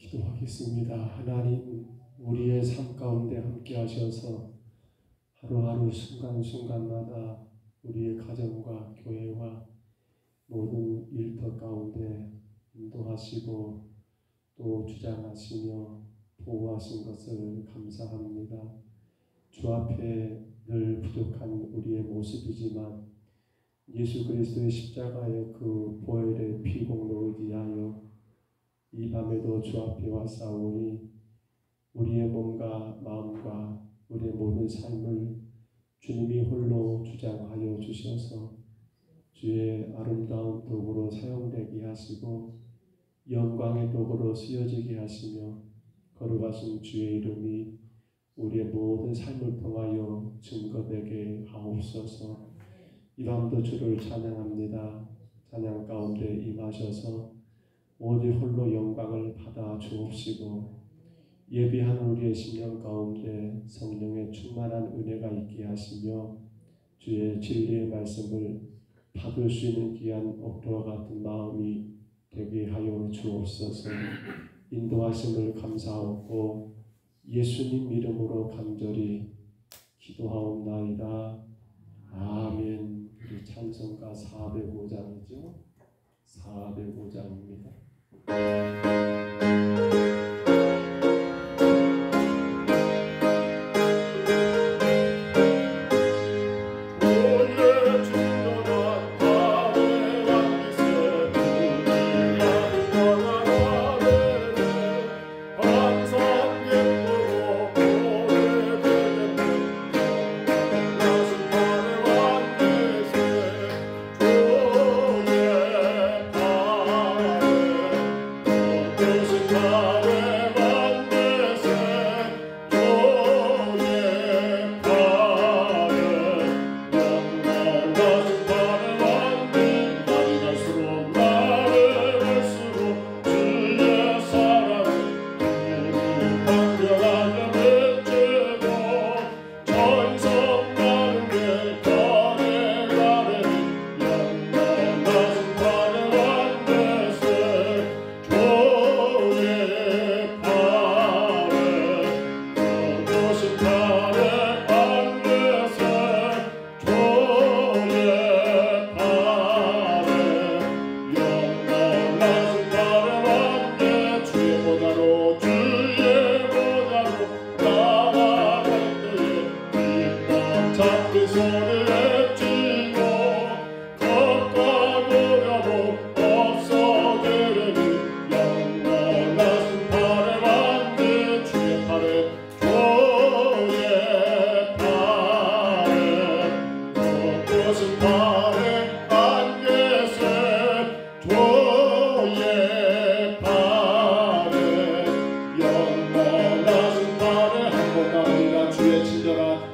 기도하겠습니다. 하나님, 우리의 삶 가운데 함께 하셔서 하루하루 순간순간마다 우리의 가정과 교회와 모든 일터 가운데 인도하시고 또 주장하시며 보호하신 것을 감사합니다. 주 앞에 늘 부족한 우리의 모습이지만 예수 그리스도의 십자가의 그 보혈의 피 공로에 의지하여 이 밤에도 주 앞에 왔사오니 우리의 몸과 마음과 우리의 모든 삶을 주님이 홀로 주장하여 주셔서 주의 아름다운 도구로 사용되게 하시고 영광의 도구로 쓰여지게 하시며 거룩하신 주의 이름이 우리의 모든 삶을 통하여 증거되게 하옵소서. 이 밤도 주를 찬양합니다. 찬양 가운데 임하셔서 오직 홀로 영광을 받아 주옵시고 예비한 우리의 심령 가운데 성령의 충만한 은혜가 있게 하시며 주의 진리의 말씀을 받을 수 있는 귀한 옥토와 같은 마음이 되게 하여 주옵소서. 인도하심을 감사하고 예수님 이름으로 간절히 기도하옵나이다. 아멘. 우리 찬송가 405장이죠. 405장입니다.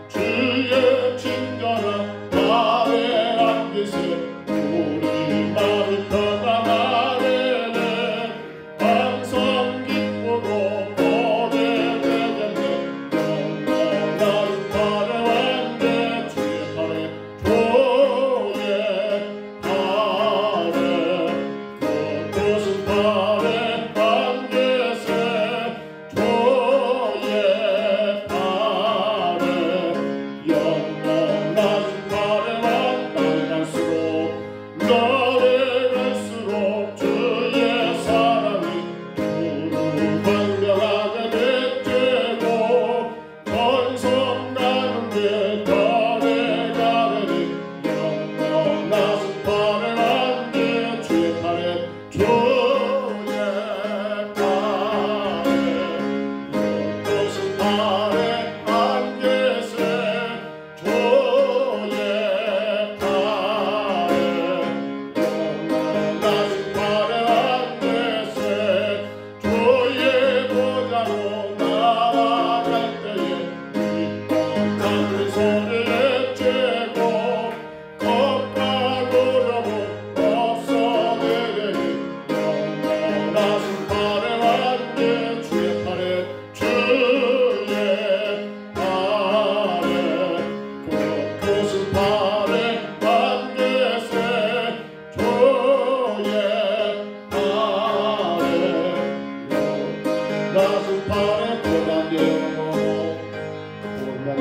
주의 친절한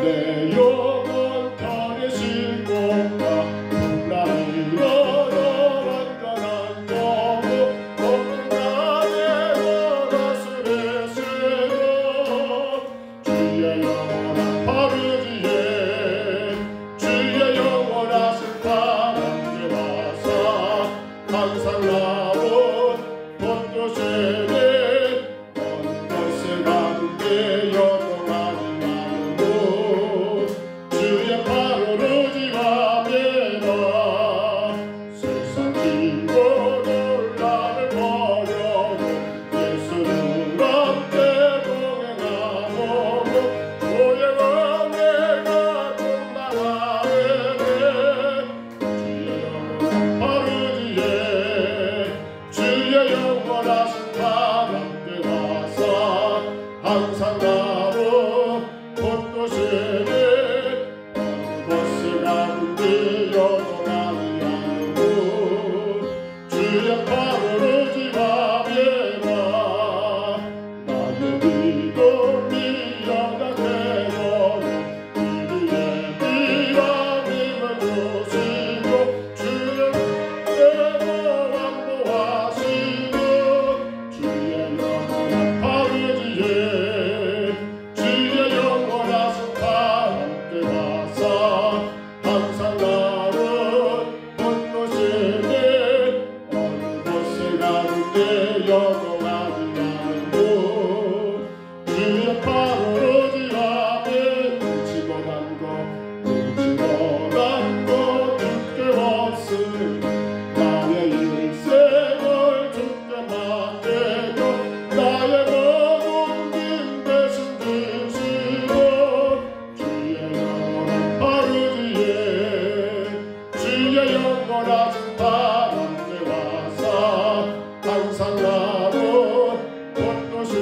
내 영혼 편에 싣고가 풍랑이로 완전한 영혼 건강에 원하스레 세워 주의 영원한 바르지에 주의 영원하신 바람에 와서 항상 나로 헛것에 항상 나로 헛것에 어느 곳에 가는데 여동하지 않고 주의 팔을 지갑에나 나의 믿음이 연약해도 우리의 비람임을 주시고 주의 은혜로 완보하시고 주의 영원한 바르지에 항상 나를 헛것에 어느 곳에 가는데 여동하지 않고 주의 팔을 지갑에 눈치 못한 것 주께 없으니 나의 일생을 주께 맡기고 나의 모든 빈 대신 주시고 주의 영원한 바르지에 주의 영원하신 바람에 와서 항상 나로 헛것에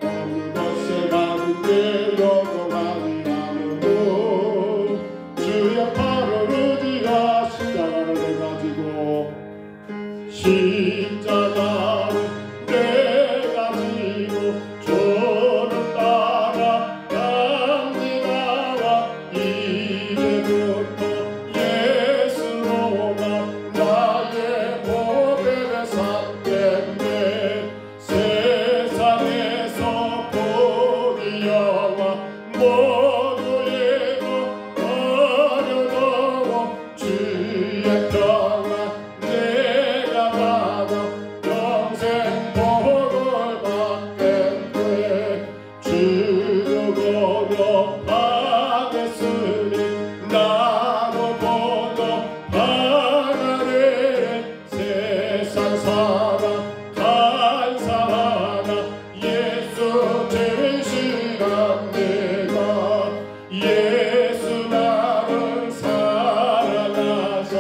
어느 곳에 가는데 여동하지 않고 주의 팔을 의지하 십자가를 내가지고 십자가를 내가지고 주를 따라 갑니다. 이제부터 예수로가 나의 보배를 삼겠네. 세상에서 복이 영화 모두에도 어려워 주의 평안 내가 받아 평생 복을 받겠네. 주를 고백하겠으니 나로 고백하네. 세상 사랑 감사하나 예수 진실합니다. 예수 나를 사랑하셔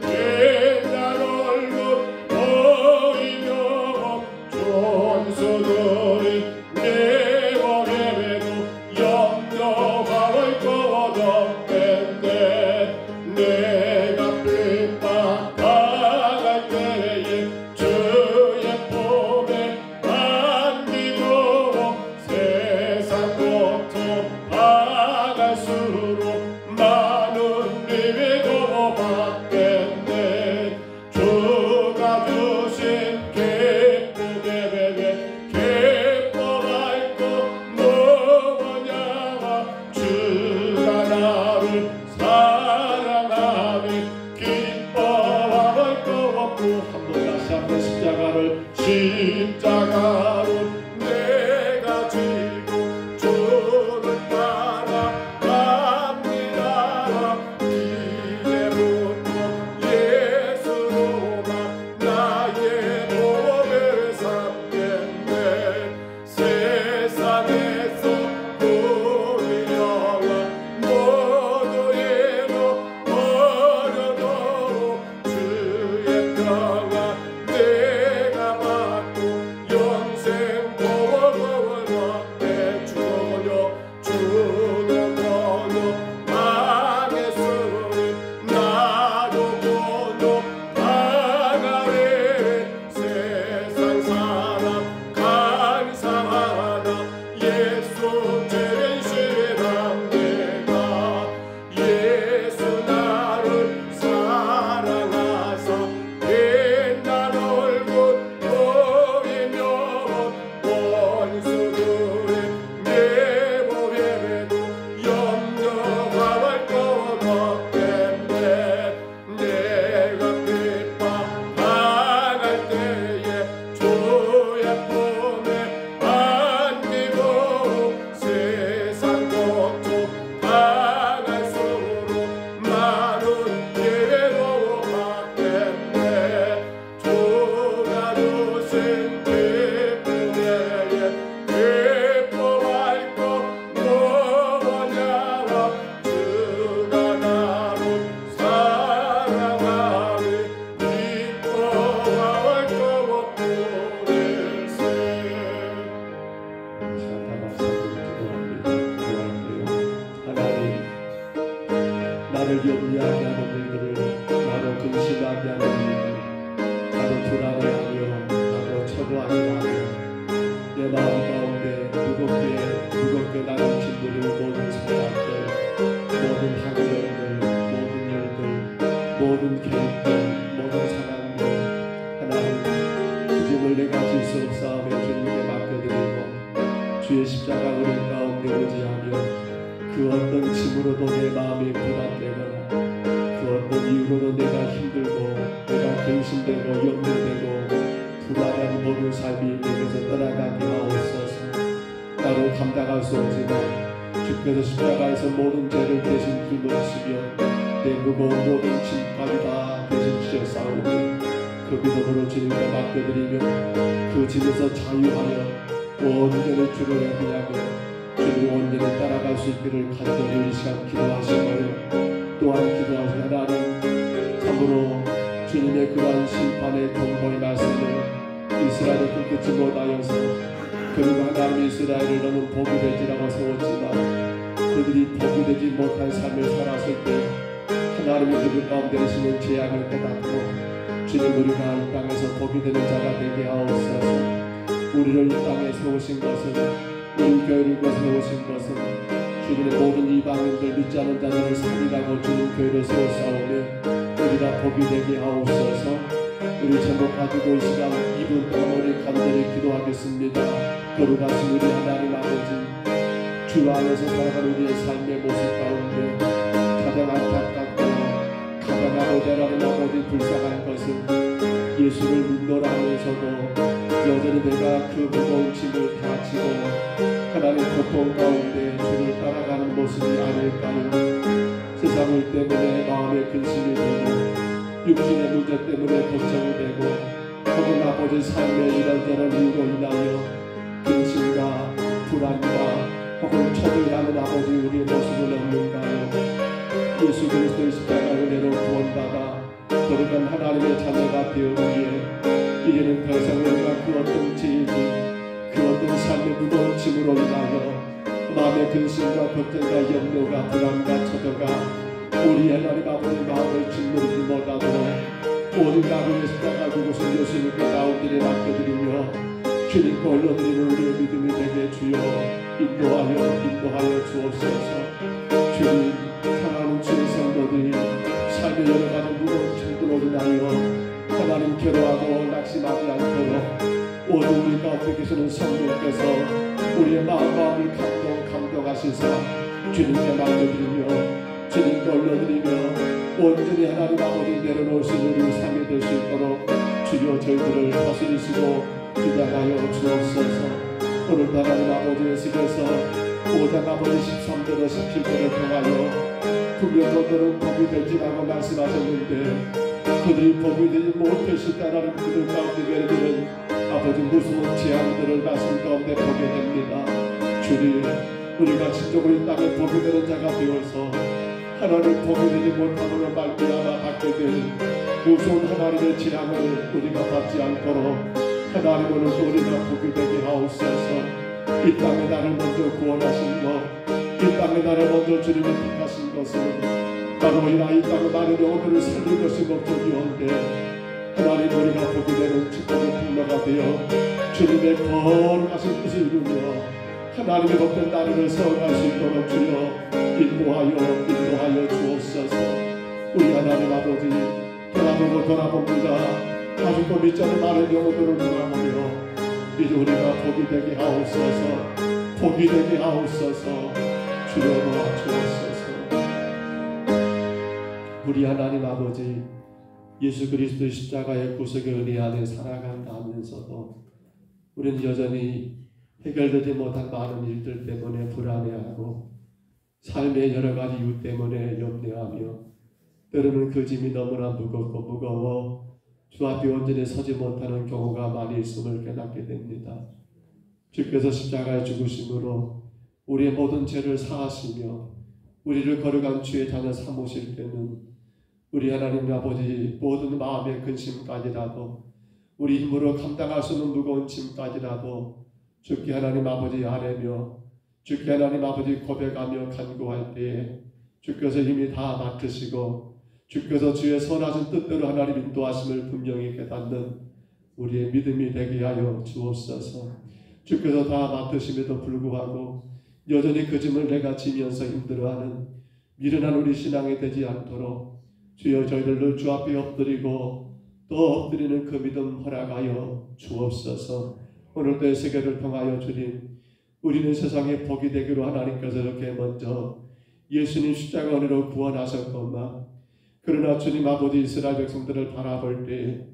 옛날 얼굴 보이며 존수들이 내 보게에도 염려할 것 없겠네. 내가 핍박당할 때에 주의 품에 안기고 세상 고통 당할수록 많은 리위도 받겠네. 주가 주신 기쁨의 베개 기뻐할 것 뭐냐마 주가 나를 사랑하니 기뻐할 것 없고 한번 다시 한번 십자가를 내가 지고 주를 따라 그 어떤 짐으로도 내 마음이 부담되거나 그 어떤 이유로도 내가 힘들고 내가 근심되고 염려되고 불안한 모든 삶이 내게서 떠나가게 하옵소서. 나는 감당할 수 없지만 주께서 십자가에서 모든 죄를 대신 짊어지시며 내 무거운 모든 짐까지 다 대신 지셨사오니 그 믿음으로 주님께 맡겨드리며 그 짐에서 자유하여 온전히 주를 예비하며 주를 온전히 따라갈 수 있기를 간절히 이 시간 기도하시고요. 또한 기도하신 하나님, 참으로 주님의 그러한 심판의 경고의 말씀을 이스라엘에 끊기지 못하여서 그리고 하나님 이스라엘을 너무 복이 되지라고 세웠지만 그들이 복이 되지 못한 삶을 살았을 때 하나님이 그들 가운데 계시는 재앙을 깨닫고 주님, 우리가 이 땅에서 복이 되는 자가 되게 하옵소서. 우리를 이 땅에 세우신 것은, 우리 교회를 세우신 것은 주님의 모든 이방인들 믿지 않은 자들을 살리라고 주님 교회를 세우사오니 우리가 복이 되게 하옵소서. 우리 제목 가지고 이 시간 2분 동안 우리 간절히 기도하겠습니다. 거룩하신 우리 하나님 아버지, 주 안에서 살아가는 우리의 삶의 모습 가운데 가장 안타깝고 가장 아버지 하나님 아버지 불쌍한 것은 예수를 믿노라 하면서도 여전히 내가 그 무거운 짐을 다 지고 하나님 고통 가운데 주를 따라가는 모습이 아닐까요? 세상을 때문에 마음에 근심이 되고 육신의 문제 때문에 걱정이 되고 혹은 아버지 삶의 이런저런 이유로 인하여 근심과 불안과 혹은 초조해하는 아버지 우리의 모습을 없는가요? 예수 그리스도의 십자가 은혜로 구원받아 거룩한 하나님의 자녀가 되었기에 이제는 더 이상 우리가 그 어떤 죄이지 그 어떤 삶의 무거운 짐으로 인하여 마음의 근심과 걱정과 염려가 불안과 초조가 우리 하나님 아버지 마음을 짓누르지 못하도록 오직 나를 십자가 죽으신 예수님께 나오기를 맡겨드리며 주님께 올려드리는 우리의 믿음이 되게 주여 인도하여 주옵소서. 주님, 사랑하는 주의 성도들이 삶의 여러 가지 무거운 짐들로 인하여 하나님 괴로워하고 낙심하지 않도록 오늘 우리 가운데 계시는 성령께서 우리의 마음을 감동하시사 주님께 맡겨드리며 주님께 올려드리며 온전히 하나님 아버지 내려놓으신 우리 삶이 될 수 있도록 주여 저희들을 다스리시고 주장하여 주옵소서. 오늘 하나님 아버지의 속에서 5장 아버지 13절로 17절을 통하여 분명 너들은 복이 될지라고 말씀하셨는데 그들이 복이 되지 못했을 때 하나님 그들 가운데 내리는 아버지 무서운 재앙들을 말씀 가운데 보게 됩니다. 주님, 우리가 진정으로 이 땅에 복이 되는 자가 되어서 하나님 복이 되지 못함으로 말미암아 받게 된 무서운 하나님의 재앙을 우리가 받지 않도록 하나님 오늘도 우리가 복이 되게 하옵소서. 이 땅에 나를 먼저 구원하신 것, 이 땅에 나를 먼저 주님이 택하신 것은 바로 이 땅의 많은 영혼들을 살릴 것이 목적이온데 하나님 우리가 복이 되는 축복의 통로가 되어 주님의 거룩하신 뜻을 이루며 하나님의 복된 나라를 세워갈 수 있도록 주여 인도하여 주옵소서. 우리 하나님 아버지 돌아봅니다. 아직도 믿지 않는 많은 영혼들을 돌아보며 이제 우리가 복이 되게 하옵소서. 복이 되게 하옵소서. 주여 도와주옵소서. 우리 하나님 아버지, 예수 그리스도의 십자가의 구속의 은혜 안에 살아간다 하면서도 우리는 여전히 해결되지 못한 많은 일들 때문에 불안해하고 삶의 여러 가지 이유 때문에 염려하며 때로는 그 짐이 너무나 무거워 주 앞에 온전히 서지 못하는 경우가 많이 있음을 깨닫게 됩니다. 주께서 십자가에 죽으심으로 우리의 모든 죄를 사하시며 우리를 거룩한 주의 자녀 삼으실 때는 우리 하나님 아버지 모든 마음의 근심까지라도 우리 힘으로 감당할 수 없는 무거운 짐까지라도 주께 하나님 아버지 아뢰며 주께 하나님 아버지 고백하며 간구할 때에 주께서 이미 다 맡으시고 주께서 주의 선하신 뜻대로 하나님 인도하심을 분명히 깨닫는 우리의 믿음이 되게 하여 주옵소서. 주께서 다 맡으심에도 불구하고 여전히 그 짐을 내가 지면서 힘들어하는 미련한 우리 신앙이 되지 않도록 주여 저희들을 주 앞에 엎드리고 또 엎드리는 그 믿음 허락하여 주옵소서. 오늘도 이 세계를 통하여 주님, 우리는 세상에 복이 되기로 하나님께서 이렇게 먼저 예수님 십자가 은혜로 구원하셨건만 그러나 주님 아버지 이스라엘 백성들을 바라볼 때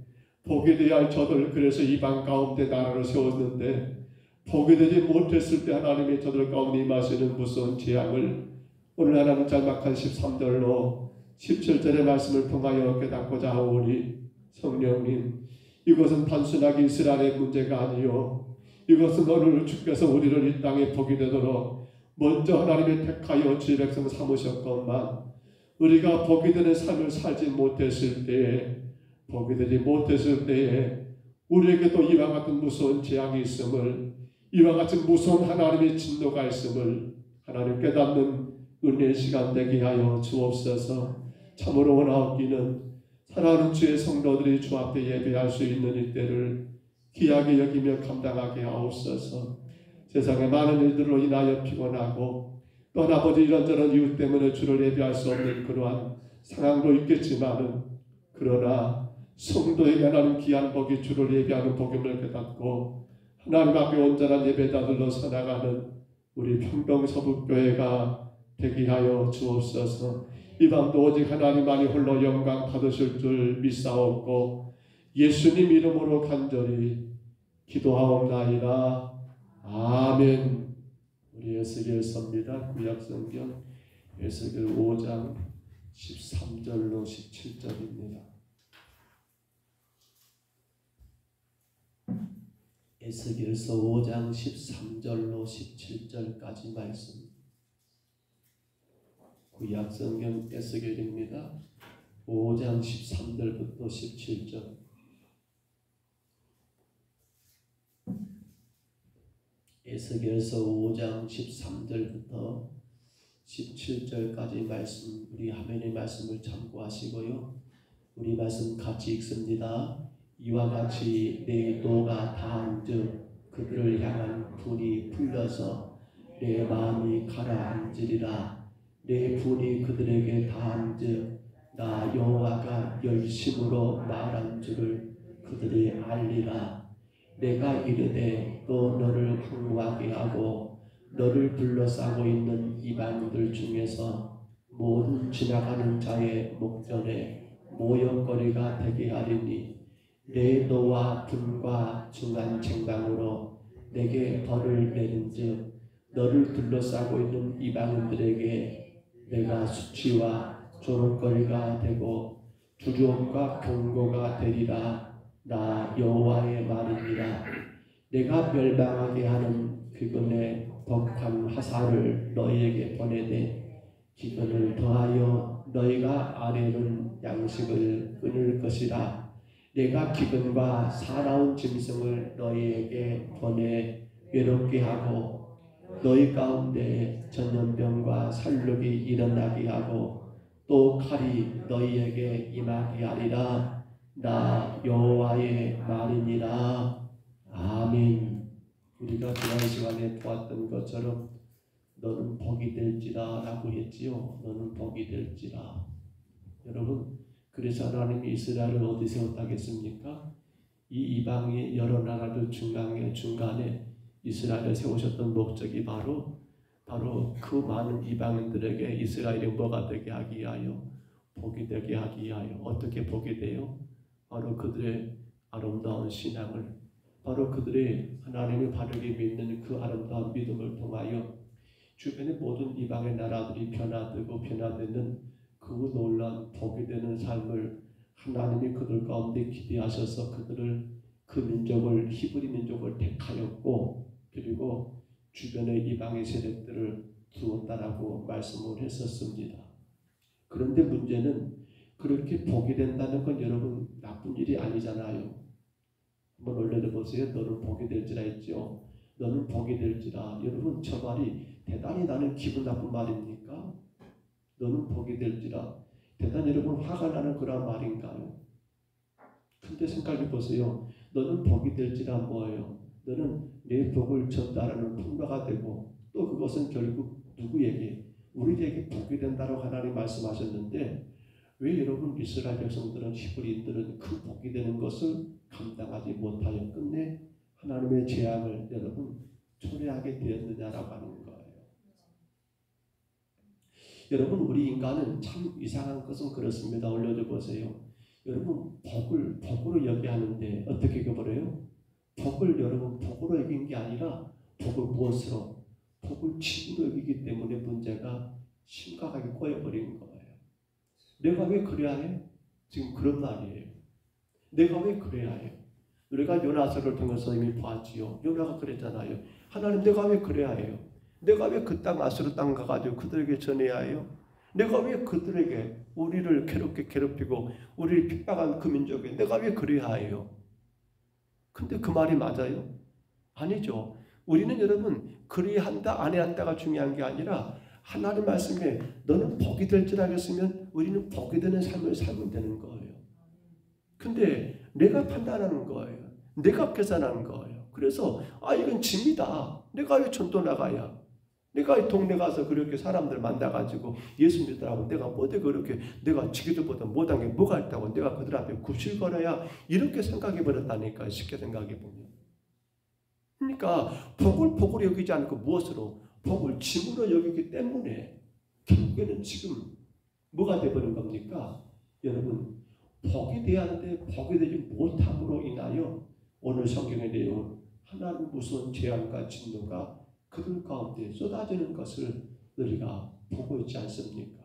복이 되어야 할 저들 그래서 이방 가운데 나라를 세웠는데 복이 되지 못했을 때 하나님의 저들 가운데 임하시는 무서운 재앙을 오늘 하나님 짤막한 13절로 17절의 말씀을 통하여 깨닫고자 하오니 성령님 이것은 단순하게 이스라엘의 문제가 아니요 이것은 오늘 주께서 우리를 이 땅에 복이 되도록 먼저 하나님의 택하여 주의 백성 삼으셨건만 우리가 복이 되는 삶을 살지 못했을 때에 복이 되지 못했을 때에 우리에게도 이와 같은 무서운 재앙이 있음을 이와 같은 무서운 하나님의 진노가 있음을 하나님 깨닫는 은혜의 시간 되게 하여 주옵소서. 참으로 원하옵기는 사랑하는 주의 성도들이 주 앞에 예배할 수 있는 이때를 귀하게 여기며 감당하게 하옵소서. 세상의 많은 일들로 인하여 피곤하고 또 아버지 이런저런 이유 때문에 주를 예배할 수 없는 그러한 상황도 있겠지만은 그러나 성도에게 하나님 귀한 복이 주를 예배하는 복임을 깨닫고 하나님 앞에 온전한 예배자들로 살아가는 우리 평동서북교회가 되게 하여 주옵소서. 이 밤도 오직 하나님만이 홀로 영광 받으실 줄 믿사옵고 예수님 이름으로 간절히 기도하옵나이다. 아멘. 우리 에스겔서입니다. 구약성경 에스겔 5장 13절로 17절입니다. 에스겔서 5장 13절로 17절까지 말씀. 구약성경 에스겔입니다. 5장 13절부터 17절. 에스겔서 5장 13절부터 17절까지 말씀, 우리 화면의 말씀을 참고하시고요. 우리 말씀 같이 읽습니다. 이와 같이 내 노가 다한즉 그들을 향한 분이 풀려서 내 마음이 가라앉으리라. 내 분이 그들에게 다한즉 나 여호와가 열심으로 말한 줄을 그들이 알리라. 내가 이르되 또 너를 황무하게 하고 너를 둘러싸고 있는 이방인들 중에서 모든 지나가는 자의 목전에 모욕거리가 되게 하리니 내 노와 분과 중한 쟁방으로 내게 벌을 내린즉 너를 둘러싸고 있는 이방인들에게 내가 수치와 조롱거리가 되고 두려움과 경고가 되리라. 나 여호와의 말이니라. 내가 멸망하게 하는 기근의 덕한 화살을 너희에게 보내되 기근을 더하여 너희가 아뢰는 양식을 끊을 것이라. 내가 기근과 사나운 짐승을 너희에게 보내 외롭게 하고 너희 가운데 전염병과 살육이 일어나게 하고 또 칼이 너희에게 임하게 하리라. 나 여호와의 말이니라. 아멘. 우리가 지난 시간에 보았던 것처럼 너는 복이 될지라 라고 했지요. 너는 복이 될지라. 여러분, 그래서 하나님이 이스라엘을 어디 세웠다겠습니까? 이 이방의 여러 나라들 중간에 이스라엘을 세우셨던 목적이 바로 그 많은 이방인들에게 이스라엘이 뭐가 되게 하기 위하여, 복이 되게 하기 위하여. 어떻게 복이 돼요? 바로 그들의 아름다운 신앙을, 바로 그들의 하나님을 바르게 믿는 그 아름다운 믿음을 통하여 주변의 모든 이방의 나라들이 변화되는 그 놀라운 복이 되는 삶을 하나님이 그들 가운데 기대하셔서 그들을, 그 민족을, 히브리 민족을 택하였고 그리고 주변의 이방의 세력들을 두었다라고 말씀을 했었습니다. 그런데 문제는 그렇게 복이 된다는 건 여러분 나쁜 일이 아니잖아요. 한번 올려보세요. 너는 복이 될지라 했죠. 너는 복이 될지라. 여러분 저 말이 대단히 나는 기분 나쁜 말입니까? 너는 복이 될지라. 대단히 여러분 화가 나는 그런 말인가요? 근데 생각해 보세요. 너는 복이 될지라 뭐예요? 너는 내 복을 전달하는 통로가 되고 또 그것은 결국 누구에게? 우리에게 복이 된다고 하나님 말씀하셨는데 왜 여러분 이스라엘 백성들은, 히브리인들은 그 복이 되는 것을 감당하지 못하여 끝내 하나님의 재앙을 여러분 초래하게 되었느냐라고 하는 거예요. 여러분 우리 인간은 참 이상한 것은 그렇습니다. 올려줘 보세요. 여러분 복으로 여겨야 하는데 어떻게 여겨버려요? 복을 여러분 복으로 여긴 게 아니라 복을 무엇으로? 복을 짐으로 여기기 때문에 문제가 심각하게 꼬여버리는 거예요. 내가 왜 그래야 해? 지금 그런 말이에요. 내가 왜 그래야 해요? 우리가 요나서를 통해서 이미 봤지요. 요나가 그랬잖아요. 하나님 내가 왜 그래야 해요? 내가 왜 그 땅 아수르 땅 가가지고 그들에게 전해야 해요? 내가 왜 그들에게 우리를 괴롭히고 우리를 핍박한 그 민족에 내가 왜 그래야 해요? 근데 그 말이 맞아요? 아니죠. 우리는 여러분 그래야 한다 안 해야 한다가 중요한 게 아니라 하나님 말씀에 너는 복이 될 줄 알겠으면 우리는 복이 되는 삶을 살면 되는 거예요. 근데 내가 판단하는 거예요. 내가 계산하는 거예요. 그래서 이건 짐이다. 내가 왜 전도 나가야? 내가 이 동네 가서 그렇게 사람들 만나가지고 예수 믿으라고 내가 뭐대 그렇게 내가 지기도보다 못한 게 뭐가 있다고 내가 그들 앞에 굽실 거려야 이렇게 생각해버렸다니까 쉽게 생각해보면. 그러니까 복을 여기지 않고 무엇으로? 복을 짐으로 여기기 때문에 결국에는 지금 뭐가 되어버린 겁니까? 여러분 복이 돼야 하는데 복이 되지 못함으로 인하여 오늘 성경의 내용은 하나님 무서운 재앙과 진노가 그들 가운데 쏟아지는 것을 우리가 보고 있지 않습니까?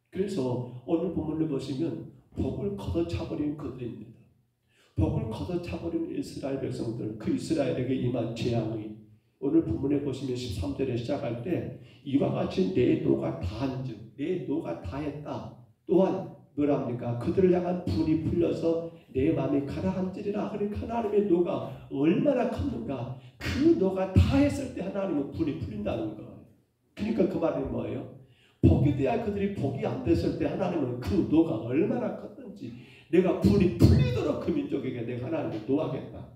그래서 오늘 본문을 보시면 복을 걷어차버린 그들입니다. 복을 걷어차버린 이스라엘 백성들, 그 이스라엘에게 임한 재앙이 오늘 본문에 보시면 13절에 시작할 때 이와 같이 내 노가 다한즉 내 노가 다했다. 또한 뭐랍니까? 그들을 향한 분이 풀려서 내 마음이 가라앉으리라. 그러니까 하나님의 노가 얼마나 컸는가. 그 노가 다했을 때 하나님은 분이 풀린다는 거예요. 그러니까 그 말이 뭐예요? 복이 돼야 그들이 복이 안 됐을 때 하나님은 그 노가 얼마나 컸든지 내가 분이 풀리도록 그 민족에게 내가 하나님을 노하겠다.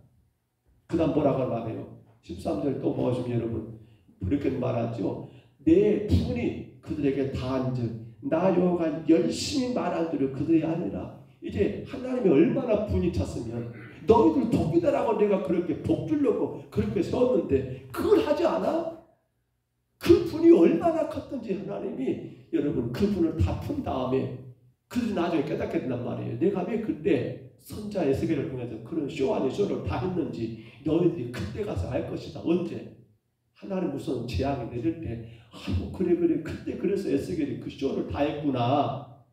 그 다음 뭐라고 말해요? 13절 또 보시면 여러분 그렇게 말하죠. 내 분이 그들에게 다한즉 나 여호와가 열심히 말한 대로 그들이 아니라 이제 하나님이 얼마나 분이 찼으면 너희들 복이다라고 내가 그렇게 복 주려고 그렇게 세웠는데 그걸 하지 않아? 그 분이 얼마나 컸든지 하나님이 여러분 그 분을 다 푼 다음에 그들이 나중에 깨닫게 된단 말이에요. 내가 왜 그때 선자 에스겔을 통해서 그런 쇼 아닌 쇼를 다 했는지 너희들이 그때 가서 알 것이다. 언제? 하나님 무슨 재앙이 내릴 때 그래 그때 그래서 에스겔이 그 쇼를 다 했구나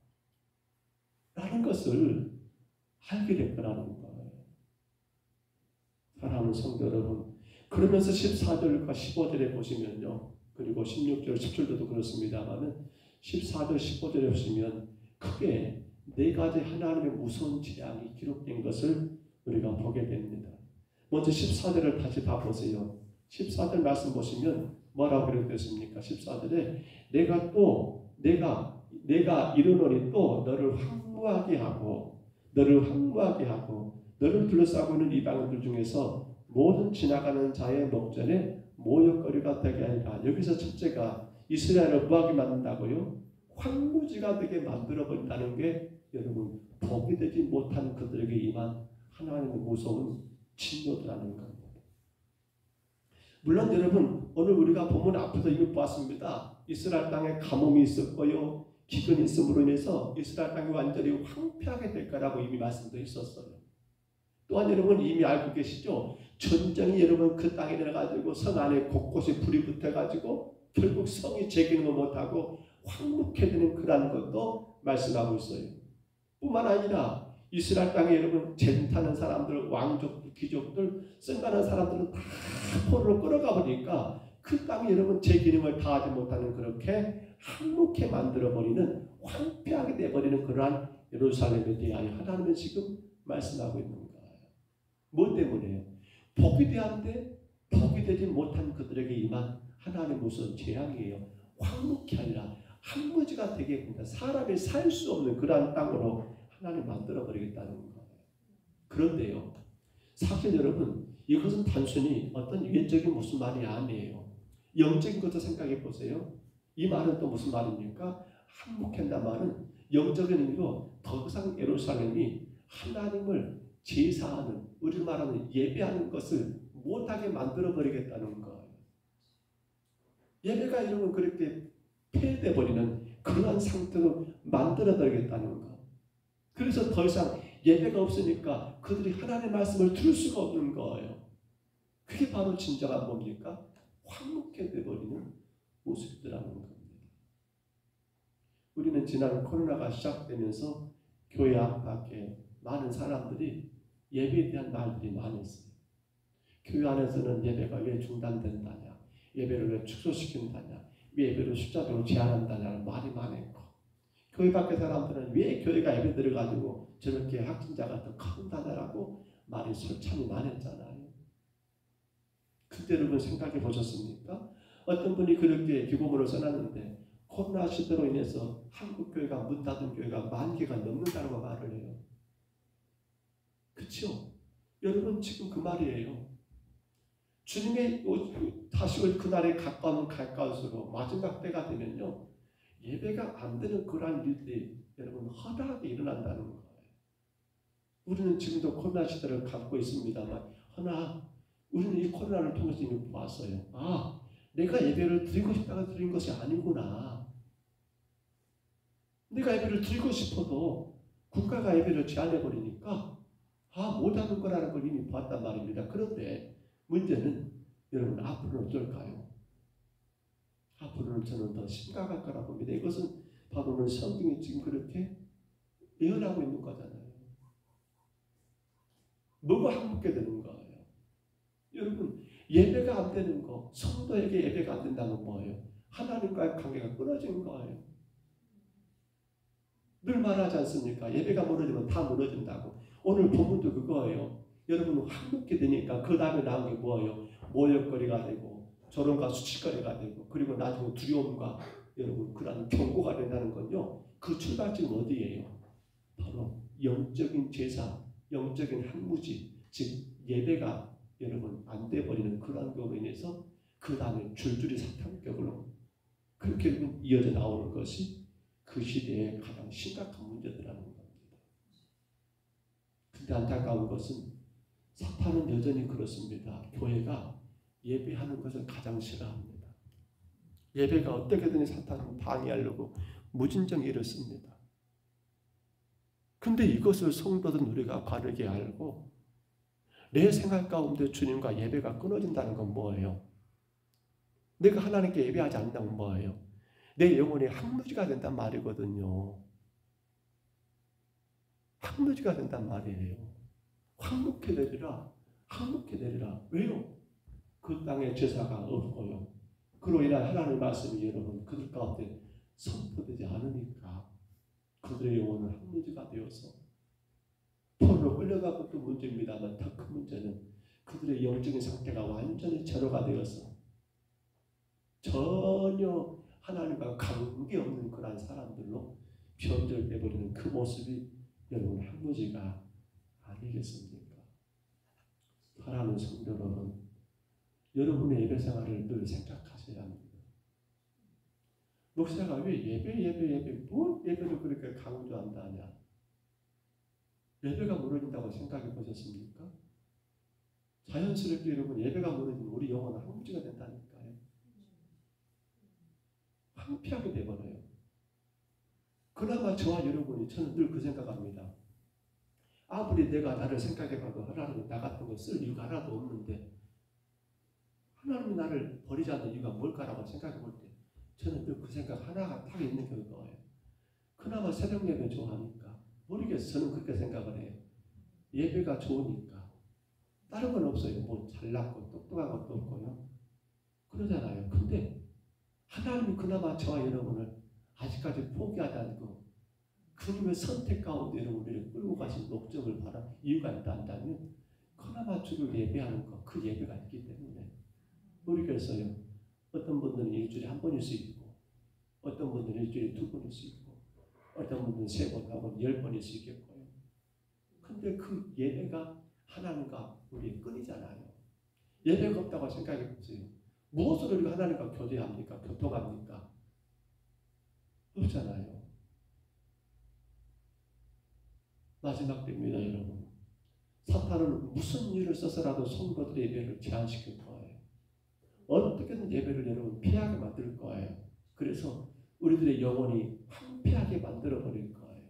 라는 것을 알게 될 거라는 거예요. 사랑하는 성도 여러분, 그러면서 14절과 15절에 보시면요, 그리고 16절 10절도 그렇습니다만은 14절 15절에 보시면 크게 네 가지 하나님의 무서운 재앙이 기록된 것을 우리가 보게 됩니다. 먼저 14절을 다시 봐보세요. 14절 말씀 보시면 뭐라고 기록됐습니까? 14절에 내가 이르노니 또 너를 황무하게 하고 너를 둘러싸고 있는 이방인들 중에서 모든 지나가는 자의 목전에 모욕거리가 되게 하리라. 여기서 첫째가 이스라엘을 뭐하게 만든다고요? 황무지가 되게 만들어버린다는 게 여러분 복이 되지 못한 그들에게 임한 하나님의 무서운 진노라는 겁니다. 물론 여러분 오늘 우리가 본문 앞에서 이거 보았습니다. 이스라엘 땅에 가뭄이 있었고요. 기근이 있음으로 인해서 이스라엘 땅이 완전히 황폐하게 될 거라고 이미 말씀도 있었어요. 또한 여러분 이미 알고 계시죠? 전쟁이 여러분 그 땅에 내려가지고 성 안에 곳곳에 불이 붙어가지고 결국 성이 재기능을 못하고 황무케 되는 그런 것도 말씀하고 있어요. 뿐만 아니라 이스라엘 땅에 여러분 젠타는 사람들, 왕족들, 귀족들, 승가는 사람들은 다 포로로 끌어가 보니까 그 땅이 여러분 제 기능을 다하지 못하는 그렇게 황무케 만들어버리는 황폐하게 되어버리는 그러한 예루살렘에 대하여 하나님은 지금 말씀하고 있는 거예요. 뭐 때문에요? 복이 되었는데 복이 되지 못한 그들에게 임한 하나님의 무슨 재앙이에요. 황무케 아니라 황무지가 되게 됩니다. 사람이 살 수 없는 그러한 땅으로 하나님 만들어버리겠다는 거예요. 그런데요, 사실 여러분 이것은 단순히 어떤 외적인 무슨 말이 아니에요. 영적인 것도 생각해 보세요. 이 말은 또 무슨 말입니까? 한복한다는 말은 영적인 의미로 더 이상 예루살렘이 하나님을 제사하는, 우리 말하는 예배하는 것을 못하게 만들어버리겠다는 거예요. 예배가 여러분 그렇게 폐해버리는 그러한 상태로 만들어버리겠다는 것. 그래서 더 이상 예배가 없으니까 그들이 하나님의 말씀을 들을 수가 없는 거예요. 그게 바로 진정한 뭡니까? 황묵해 돼버리는 모습이라는 겁니다. 우리는 지난 코로나가 시작되면서 교회 앞밖에 많은 사람들이 예배에 대한 말들이 많았어요. 교회 안에서는 예배가 왜 중단된다냐, 예배를 왜 축소시킨다냐, 왜 예배를 숫자적으로 제한한다냐는 말이 많았고, 교회 밖의 사람들은 왜 교회가 예배 들어가지고 저렇게 확진자가 더 큰다냐라고 말이 설참이 많았잖아요. 그때 여러분 생각해 보셨습니까? 어떤 분이 그렇게 기고문을 써놨는데 코로나 시대로 인해서 한국 교회가 문 닫은 교회가 10,000개가 넘는다고 말을 해요. 그렇죠? 여러분 지금 그 말이에요. 주님의 다시 올 그날에 가까우면 가까울수록 마지막 때가 되면요, 예배가 안 되는 그러한 일들이 여러분 허다하게 일어난다는 거예요. 우리는 지금도 코로나 시대를 갖고 있습니다만, 허나 우리는 이 코로나를 통해서 이미 보았어요. 아, 내가 예배를 드리고 싶다고 드린 것이 아니구나. 내가 예배를 드리고 싶어도 국가가 예배를 제한해버리니까 못하는 거라는 걸 이미 봤단 말입니다. 그런데 문제는 여러분 앞으로는 어떨까요? 앞으로는 저는 더 심각할 거라고 봅니다. 이것은 바로는 성경이 지금 그렇게 예언하고 있는 거잖아요. 뭐가 한국게 되는 거예요? 여러분 예배가 안 되는 거, 성도에게 예배가 안 된다는 뭐예요? 하나님과의 관계가 끊어진 거예요. 늘 말하지 않습니까? 예배가 무너지면 다 무너진다고. 오늘 본문도 그거예요. 여러분 한국게 되니까 그 다음에 나온 게 뭐예요? 모욕거리가 되고 조롱과 수치거리가 되고, 그리고 나중에 두려움과 여러분 그런 경고가 된다는 건요, 그 출발점은 어디예요? 바로 영적인 제사, 영적인 한무지, 즉 예배가 여러분 안 돼버리는 그런 경우로 인해서 그 다음에 줄줄이 사탄격으로 그렇게 이어져 나오는 것이 그 시대의 가장 심각한 문제들이라는 겁니다. 근데 안타까운 것은 사탄은 여전히 그렇습니다. 교회가 예배하는 것을 가장 싫어합니다. 예배가 어떻게든 사탄은 방해하려고 무진정 애를 씁니다. 근데 이것을 성도들 우리가 바르게 알고, 내 생활 가운데 주님과 예배가 끊어진다는 건 뭐예요? 내가 하나님께 예배하지 않는다는 뭐예요? 내 영혼이 항무지가 된단 말이거든요. 항무지가 된단 말이에요. 황묵해 되리라, 황묵해 되리라. 왜요? 그 땅에 제사가 없고요. 그로 인한 하나님의 말씀이 여러분 그들 가운데 선포되지 않으니까 그들의 영혼은 항무지가 되어서 포로로 끌려가고 또 문제입니다만, 더 큰 문제는 그들의 영적인 상태가 완전히 제로가 되어서 전혀 하나님과 관계없는 그런 사람들로 변절되어버리는 그 모습이 여러분 항무지가 아니겠습니까? 사랑하는 성도 여러분, 여러분의 예배 생활을 늘 생각하셔야 합니다. 목사가 왜 예배 뭘 예배를 그렇게 강조한다냐? 예배가 무너진다고 생각해 보셨습니까? 자연스럽게 여러분 예배가 무너지면 우리 영혼은 항무지가 된다니까요. 황폐하게 돼버려요. 그나마 저와 여러분이, 저는 늘 그 생각합니다. 아무리 내가 나를 생각해봐도 하나님이 나 같은 거 쓸 이유가 하나도 없는데 하나님이 나를 버리지 않는 이유가 뭘까라고 생각해볼 때 저는 늘 그 생각 하나가 딱 있는 게 그거예요. 그나마 새벽 예배 좋아하니까. 모르겠어요. 저는 그렇게 생각을 해요. 예배가 좋으니까. 다른 건 없어요. 뭐 잘났고 똑똑한 것도 없고요. 그러잖아요. 근데 하나님이 그나마 저와 여러분을 아직까지 포기하지 않고 그님의 선택 가운데 우리를 끌고 가신 목적을 바라 이유가 있다 한다면 그나마 주를 예배하는 것, 그 예배가 있기 때문에. 모르겠어요. 어떤 분들은 일주일에 한 번일 수 있고, 어떤 분들은 일주일에 2번일 수 있고, 어떤 분들은 3번, 4번, 10번일 수 있겠고요. 근데 그 예배가 하나님과 우리 끊이잖아요. 예배가 없다고 생각해 보세요. 무엇으로 우리가 하나님과 교제합니까? 교통합니까? 없잖아요. 마지막 때입니다, 여러분. 사탄은 무슨 일을 써서라도 성도들의 예배를 제한시킬 거예요. 어떻게든 예배를 여러분 피하게 만들 거예요. 그래서 우리들의 영혼이 황폐하게 만들어버릴 거예요.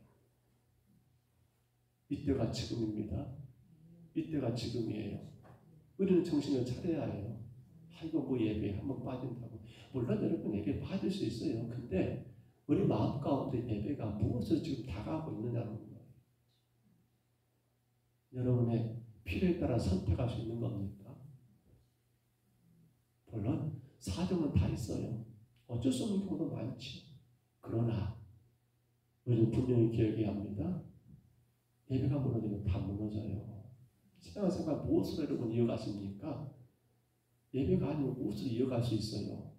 이때가 지금입니다. 이때가 지금이에요. 우리는 정신을 차려야 해요. 이거 뭐 예배에 한번 빠진다고. 물론 여러분 예배 빠질 수 있어요. 근데 우리 마음 가운데 예배가 무엇을 지금 다가오고 있느냐는 거예요. 여러분의 필요에 따라 선택할 수 있는 겁니까? 물론 사정은 다 있어요. 어쩔 수 없는 경우도 많지. 그러나 우리는 분명히 기억해야 합니다. 예배가 무너지면 다 무너져요. 신앙생활 무엇으로 여러분 이어가십니까? 예배가 아니면 무엇으로 이어갈 수 있어요?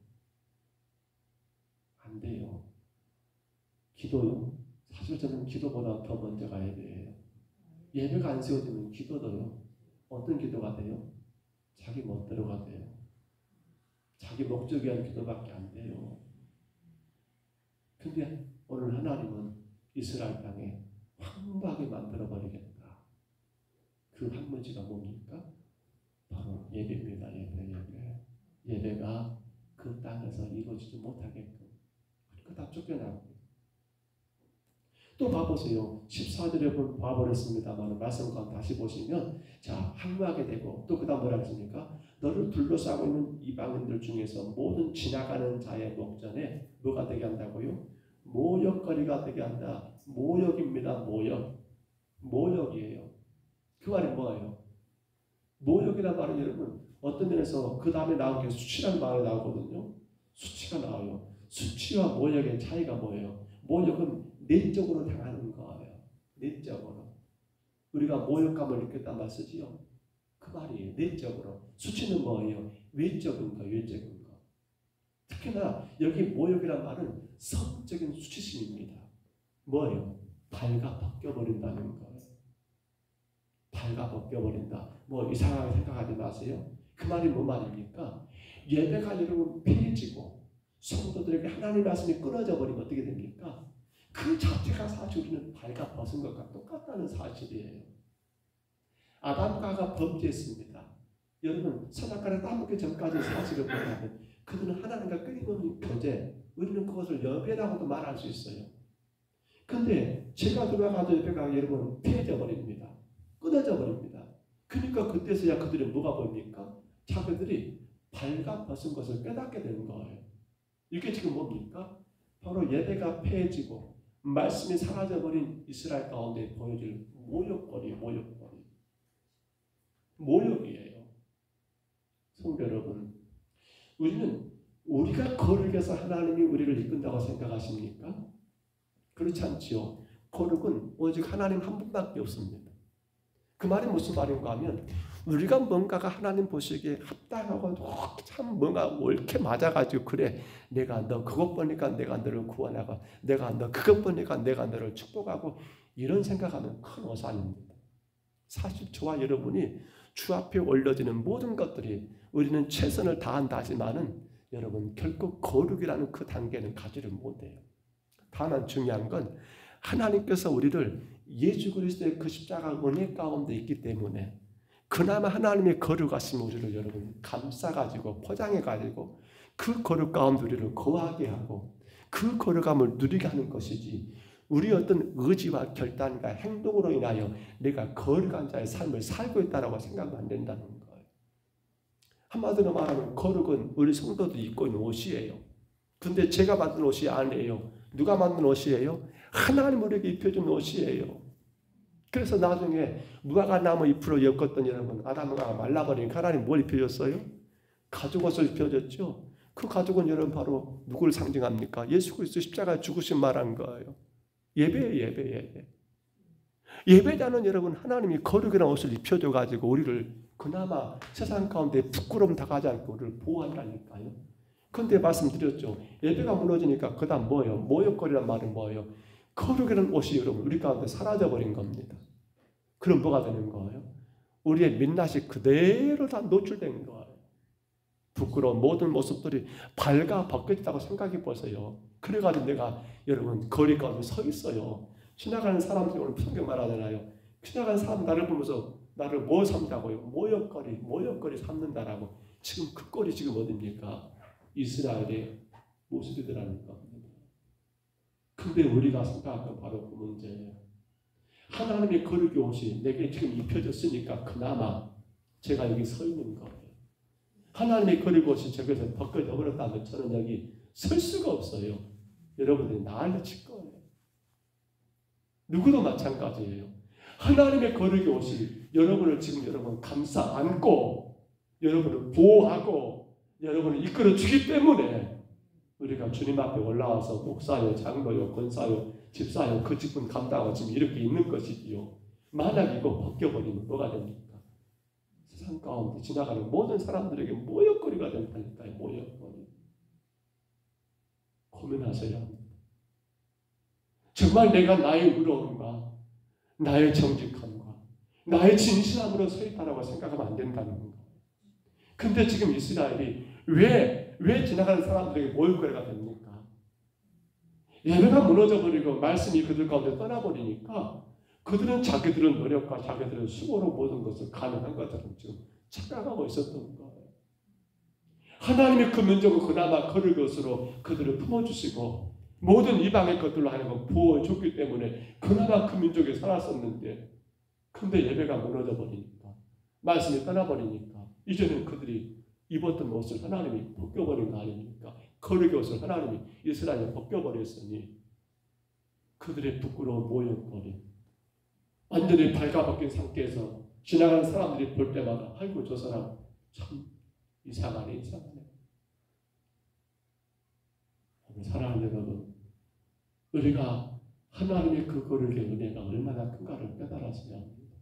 안 돼요. 기도요? 사실 저는 기도보다 더 먼저가 예배예요. 예배가 안 세워지면 기도도요. 어떤 기도가 돼요? 자기 멋대로가 돼요. 자기 목적이 위한 기도밖에 안 돼요. 근데 오늘 하나님은 이스라엘 땅에 황무하게 만들어버리겠다. 그 황무지가 뭡니까? 바로 예배입니다. 예배가 그 땅에서 이루어지지 못하게끔 다 쫓겨나고. 또 봐보세요. 14절에 봐버렸습니다만 말씀 가운데 다시 보시면 자 황무하게 되고 또 그 다음 뭐라 했습니까? 너를 둘러싸고 있는 이방인들 중에서 모든 지나가는 자의 목전에 뭐가 되게 한다고요? 모욕거리가 되게 한다. 모욕입니다. 모욕이에요. 그 말이 뭐예요? 모욕이란 말은 여러분 어떤 면에서 그 다음에 나온 게 수치라는 말이 나오거든요. 수치가 나와요. 수치와 모욕의 차이가 뭐예요? 모욕은 내적으로 당하는 거예요. 내적으로. 우리가 모욕감을 느꼈단 말 쓰지요. 그 말이에요. 내적으로. 수치는 뭐예요? 외적인 거, 외적인 거. 특히나 여기 모욕이란 말은 성적인 수치심입니다. 뭐예요? 발가 벗겨버린다는 거예요. 발가 벗겨버린다. 뭐 이상하게 생각하지 마세요. 그 말이 뭐 말입니까? 예배가 여러분 폐해지고 성도들에게 하나님의 말씀이 끊어져 버리면 어떻게 됩니까? 그 자체가 사실 우리는 발가 벗은 것과 똑같다는 사실이에요. 아담과가 범죄했습니다. 여러분 선악과를 따먹기 전까지 사실을 보면 그들은 하나님과 끊임없는 교제, 우리는 그것을 여배라고도 말할 수 있어요. 근데 제가 들어가도 예배가 여러분 폐해져 버립니다. 끊어져 버립니다. 그러니까 그때서야 그들이 뭐가 보입니까? 자기들이 발가 벗은 것을 깨닫게 되는 거예요. 이게 지금 뭡니까? 바로 예배가 폐해지고 말씀이 사라져버린 이스라엘 가운데 보여질 모욕이에요. 성도 여러분, 우리가 거룩해서 하나님이 우리를 이끈다고 생각하십니까? 그렇지 않지요. 거룩은 오직 하나님 한 분밖에 없습니다. 그 말이 무슨 말인가 하면 우리가 뭔가가 하나님 보시기에 합당하고 참 뭔가 옳게 맞아가지고 그래 내가 너 그것 보니까 내가 너를 구원하고 내가 너 그것 보니까 내가 너를 축복하고 이런 생각하면 큰 오산입니다. 사실 저와 여러분이 주 앞에 올려지는 모든 것들이 우리는 최선을 다한다 하지만은 여러분 결코 거룩이라는 그 단계는 가지를 못해요. 다만 중요한 건 하나님께서 우리를 예수 그리스도의 그 십자가 은혜 가운데 있기 때문에 그나마 하나님의 거룩하심 우리를 여러분 감싸가지고 포장해가지고 그 거룩 가운데 우리를 거하게 하고 그 거룩함을 누리게 하는 것이지 우리 어떤 의지와 결단과 행동으로 인하여 내가 거룩한 자의 삶을 살고 있다고 생각하면 안 된다는 거예요. 한마디로 말하면 거룩은 우리 성도들이 입고 있는 옷이에요. 근데 제가 만든 옷이 아니에요. 누가 만든 옷이에요? 하나님 우리에게 입혀준 옷이에요. 그래서 나중에 무화과 나무 잎으로 엮었던 여러분 아담과 말라버리니까 하나님 뭘 입혀줬어요? 가죽옷을 입혀줬죠. 그 가죽은 여러분 바로 누구를 상징합니까? 예수 그리스도 십자가에 죽으신 말한 거예요. 예배. 예배자는 여러분 하나님이 거룩이라는 옷을 입혀줘가지고 우리를 그나마 세상 가운데 부끄러움 당하지 않고 우리를 보호한다니까요. 그런데 말씀드렸죠. 예배가 무너지니까 그 다음 뭐예요? 모욕거리란 말은 뭐예요? 거룩이라는 옷이 여러분 우리 가운데 사라져버린 겁니다. 그럼 뭐가 되는 거예요? 우리의 민낯이 그대로 다 노출된 거예요. 부끄러운 모든 모습들이 발가 벗겨졌다고 생각해 보세요. 그래가지고 내가 여러분 거리 가운데 서 있어요. 지나가는 사람들이 오늘 성경 말하잖아요. 지나가는 사람 나를 보면서 나를 뭐 삼다고요? 모욕거리 삼는다라고. 지금 그 꼴이 지금 어딥니까? 이스라엘의 모습이더라는 겁니다. 근데 우리가 생각한 건 바로 그 문제예요. 하나님의 거룩의 옷이 내게 지금 입혀졌으니까 그나마 제가 여기 서 있는 거예요. 하나님의 거룩의 옷이 저기서 벗겨져 버렸다면 저는 여기 설 수가 없어요. 여러분들이 난리 칠 거예요. 누구도 마찬가지예요. 하나님의 거룩의 옷이 여러분을 지금 여러분 감싸 안고 여러분을 보호하고 여러분을 이끌어 주기 때문에 우리가 주님 앞에 올라와서 목사요, 장로요, 권사요, 집사요 그 직분 감당하고 지금 이렇게 있는 것이지요. 만약 이거 벗겨버리면 뭐가 됩니까? 세상 가운데 지나가는 모든 사람들에게 모욕거리가 된다니까요. 모욕거리. 고민하셔야 합니다. 정말 내가 나의 의로움과 나의 정직함과 나의 진실함으로 서 있다라고 생각하면 안 된다는 거예요. 근데 지금 이스라엘이 왜 지나가는 사람들에게 모욕거리가 됩니까? 예배가 무너져버리고 말씀이 그들 가운데 떠나버리니까 그들은 자기들의 노력과 자기들의 수고로 모든 것을 가능한 것처럼 지금 착각하고 있었던 거예요. 하나님의 그 민족을 그나마 거룩 것으로 그들을 품어주시고 모든 이방의 것들로 하여금 부어줬기 때문에 그나마 그 민족이 살았었는데 근데 예배가 무너져버리니까 말씀이 떠나버리니까 이제는 그들이 입었던 옷을 하나님이 벗겨버린 거 아닙니까? 거룩의 옷을 하나님이 이스라엘에 벗겨버렸으니 그들의 부끄러운 모욕거리 완전히 발가벗긴 상태에서 지나가는 사람들이 볼 때마다 아이고 저 사람 참 이상하네. 사랑하는 여러분, 우리가 하나님의 그 거룩의 은혜가 얼마나 큰가를 깨달았어야 합니다.